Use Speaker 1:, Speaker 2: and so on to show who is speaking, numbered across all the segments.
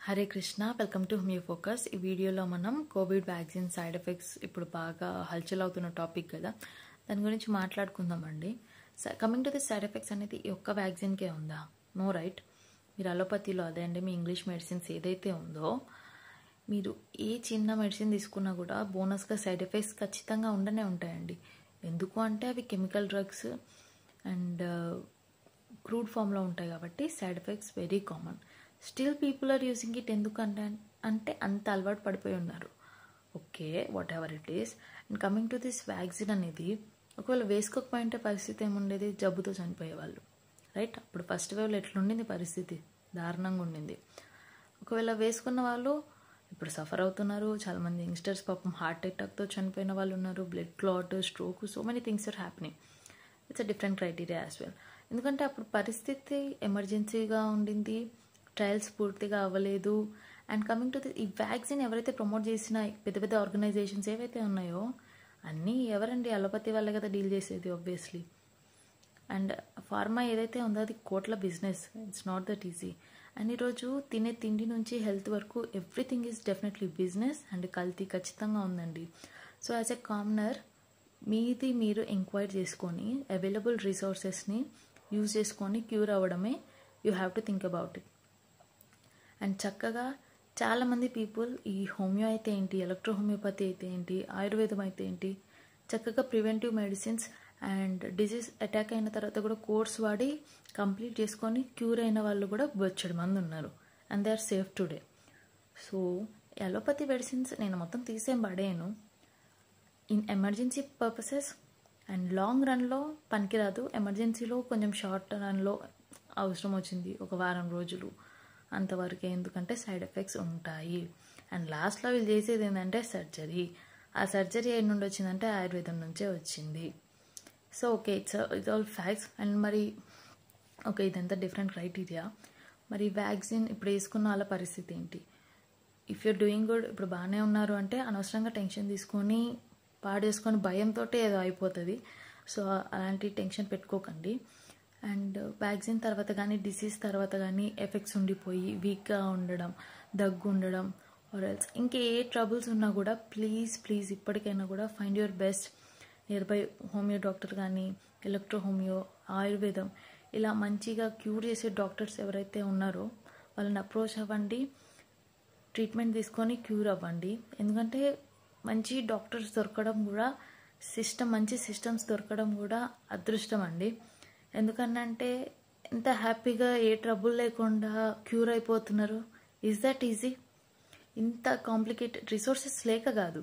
Speaker 1: Hare Krishna welcome to homeo focus. ఈ వీడియోలో మనం కోవిడ్ వ్యాక్సిన్ సైడ్ ఎఫెక్ట్స్ ఇప్పుడు బాగా హల్చల్ అవుతున్న టాపిక్ కదా, దాని గురించి మాట్లాడుకుందామండి. Coming to the side effects అనేది ఈ ఒక్క వ్యాక్సిన్కే ఉందా? No right. మీరు అలోపతిలో అదే అండి, మీ ఇంగ్లీష్ మెడిసిన్స్ ఏదైతే ఉందో మీరు ఏ చిన్న మెడిసిన్ తీసుకున్నా కూడా బోనస్గా సైడ్ ఎఫెక్ట్స్ ఖచ్చితంగా ఉండనే ఉంటాయండి. ఎందుకు అంటే అవి కెమికల్ డ్రగ్స్ అండ్ క్రూడ్ ఫామ్లో ఉంటాయి కాబట్టి side effects very common. Still people are using it. ఎందుకంటే అంటే అంత అలవాటు పడిపోయి ఉన్నారు. Okay, whatever it is. And coming to this vaccine అనేది ఒకవేళ వేసుకోకపోయింటే పరిస్థితి ఏముండేది? జబ్బుతో చనిపోయేవాళ్ళు, రైట్? అప్పుడు ఫస్ట్ వేవ్లో ఎట్లుండింది పరిస్థితి? దారుణంగా ఉండింది. ఒకవేళ వేసుకున్న వాళ్ళు ఇప్పుడు సఫర్ అవుతున్నారు. చాలామంది యంగ్స్టర్స్ పాపం హార్ట్ అటాక్తో చనిపోయిన వాళ్ళు ఉన్నారు, blood clot, stroke, so many things are happening. It's a different criteria as well. ఎందుకంటే అప్పుడు పరిస్థితి ఎమర్జెన్సీగా ఉండింది, ట్రయల్స్ పూర్తిగా అవ్వలేదు. అండ్ కమింగ్ టు ది ఈ వ్యాక్సిన్ ఎవరైతే ప్రమోట్ చేసిన పెద్ద పెద్ద ఆర్గనైజేషన్స్ ఏవైతే ఉన్నాయో అన్నీ ఎవరండి? అలోపతి వాళ్ళే కదా డీల్ చేసేది ఆబ్వియస్లీ. అండ్ ఫార్మా ఏదైతే ఉందో అది కోట్ల business. It's not that easy. And ఈరోజు తినే తిండి నుంచి హెల్త్ వరకు everything is definitely business and కల్తీ ఖచ్చితంగా ఉందండి. సో యాజ్ ఎ కామనర్ మీది మీరు ఎంక్వైరీ చేసుకొని అవైలబుల్ రిసోర్సెస్ని యూజ్ చేసుకొని క్యూర్ అవ్వడమే you have to think about it. And చక్కగా చాలామంది పీపుల్ ఈ హోమియో అయితే ఏంటి, ఎలక్ట్రో హోమియోపతి అయితే ఏంటి, ఆయుర్వేదం అయితే ఏంటి, చక్కగా preventive medicines and disease attack అయిన తర్వాత కూడా కోర్స్ వాడి కంప్లీట్ చేసుకొని క్యూర్ అయిన వాళ్ళు కూడా బొచ్చడి మంది ఉన్నారు. And they are safe today. So allopathy medicines నేను మొత్తం తీసేం పడేయను. In emergency purposes and long రన్లో పనికిరాదు. ఎమర్జెన్సీలో కొంచెం షార్ట్ రన్లో అవసరం వచ్చింది, ఒక వారం రోజులు అంతవరకు. ఎందుకంటే సైడ్ ఎఫెక్ట్స్ ఉంటాయి. అండ్ లాస్ట్లో వీళ్ళు చేసేది ఏంటంటే సర్జరీ. ఆ సర్జరీ ఎన్ని నుండి వచ్చిందంటే ఆయుర్వేదం నుంచే వచ్చింది. So okay, it's all facts. And మరి ఓకే, ఇదంతా డిఫరెంట్ క్రైటీరియా. మరి వ్యాక్సిన్ ఇప్పుడు వేసుకున్న వాళ్ళ పరిస్థితి ఏంటి? ఇఫ్ యూర్ డూయింగ్ గుడ్, ఇప్పుడు బాగానే ఉన్నారు అంటే అనవసరంగా టెన్షన్ తీసుకొని పాడేసుకొని భయంతో ఏదో అయిపోతుంది. సో అలాంటి టెన్షన్ పెట్టుకోకండి. అండ్ వ్యాక్సిన్ తర్వాత కానీ డిసీజ్ తర్వాత కానీ ఎఫెక్ట్స్ ఉండిపోయి వీక్గా ఉండడం, దగ్గు ఉండడం ఆర్ ఎల్స్ ఇంకే ఏ ట్రబుల్స్ ఉన్నా కూడా ప్లీజ్ ఇప్పటికైనా కూడా find your best near by homeo doctor కానీ, ఎలక్ట్రో హోమియో, ఆయుర్వేదం ఇలా మంచిగా క్యూర్ చేసే డాక్టర్స్ ఎవరైతే ఉన్నారో వాళ్ళని అప్రోచ్ అవ్వండి, ట్రీట్మెంట్ తీసుకొని క్యూర్ అవ్వండి. ఎందుకంటే మంచి డాక్టర్స్ దొరకడం కూడా మంచి సిస్టమ్స్ దొరకడం కూడా అదృష్టం అండి. ఎందుకంటే ఎంత హ్యాపీగా ఏ ట్రబుల్ లేకుండా క్యూర్ అయిపోతున్నారు. Is that easy? ఇంత కాంప్లికేటెడ్ రిసోర్సెస్ లేక కాదు,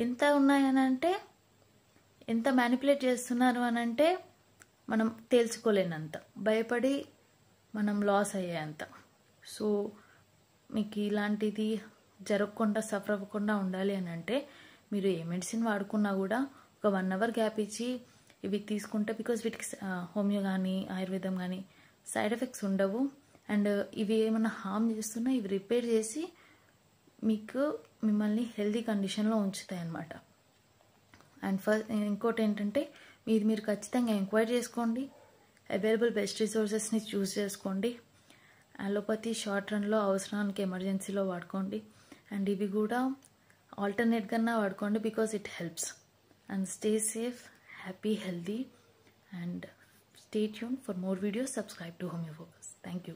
Speaker 1: ఎంత ఉన్నాయని అంటే, ఎంత మ్యానిపులేట్ చేస్తున్నారు అని అంటే మనం తేల్చుకోలేనంత, భయపడి మనం లాస్ అయ్యేంత. సో మీకు ఇలాంటిది జరగకుండా సఫర్ అవ్వకుండా ఉండాలి అని అంటే మీరు ఏ మెడిసిన్ వాడుకున్నా కూడా ఒక 1 hour గ్యాప్ ఇచ్చి ఇవి తీసుకుంటే, బికాజ్ వీటికి హోమియో కానీ ఆయుర్వేదం కానీ సైడ్ ఎఫెక్ట్స్ ఉండవు. అండ్ ఇవి ఏమైనా హార్మ్ చేస్తున్నా ఇవి రిపేర్ చేసి మిమ్మల్ని హెల్తీ కండిషన్లో ఉంచుతాయి అన్నమాట. అండ్ ఇంకోటి ఏంటంటే మీరు ఖచ్చితంగా ఎంక్వైరీ చేసుకోండి, అవైలబుల్ బెస్ట్ రిసోర్సెస్ని చూస్ చేసుకోండి. అలోపతి షార్ట్ రన్లో అవసరానికి ఎమర్జెన్సీలో వాడుకోండి. అండ్ ఇవి కూడా ఆల్టర్నేట్గా వాడుకోండి, because it helps. And stay safe, happy, healthy, and stay tuned for more videos. Subscribe to Homeo Focus. Thank you.